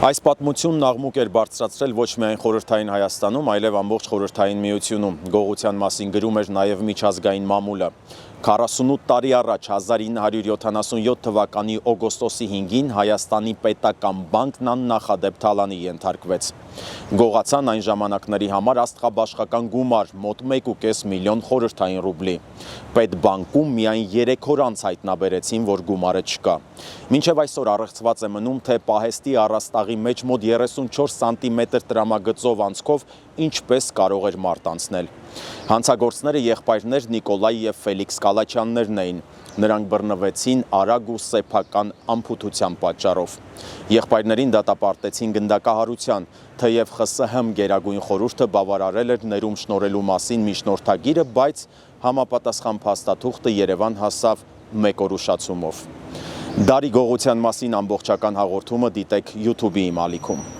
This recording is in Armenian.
Այս պատմությունն աղմուկ էր բարձրացրել ոչ միայն խորհրդային Հայաստանում, այլև ամբողջ խորհրդային միությունում։ Գողության մասին գրում էր նաև միջազգային մամուլը։ 48 տարի առաջ 1977 թվականի օգոստոսի 5-ին Հայաստանի պետական բանկն աննախադեպ թալանի ենթարկվեց։ Գողացան այն ժամանակների համար աստղաբաշխական գումար մոտ 1,5 միլիոն խորհրդային ռուբլի։ Պետբանկում միայն 3 օր անց հայտնաբերեցին, որ գումարը չկա։ Մինչև այսօր առեղծված է մնում, թե պահեստի առաստաղի մեջ մոտ 34 սանտիմետր տրամագծով անցքով ինչպես կարող էր մարդ անցնել։ Հանցագործները եղբայրներ Նիկոլայ և Ֆելիքս Կալաչյաններն էին։ Նրանք բռնվեցին արագ ու սեփական անփութության պատճառով։ Եղբայրներին դատապարտեցին գնդակահարության, թեև ԽՍՀՄ Գերագույն խորհուրդը բավարարել էր ներում շնորհելու մասին միջնորդագիրը, բայց համապատասխան փաստաթուղթը Երևան հասավ 1 օր ուշացումով։ Դարի գողության մասին ամբողջական հաղորդումը դիտեք YouTube-ի իմ ալիքում։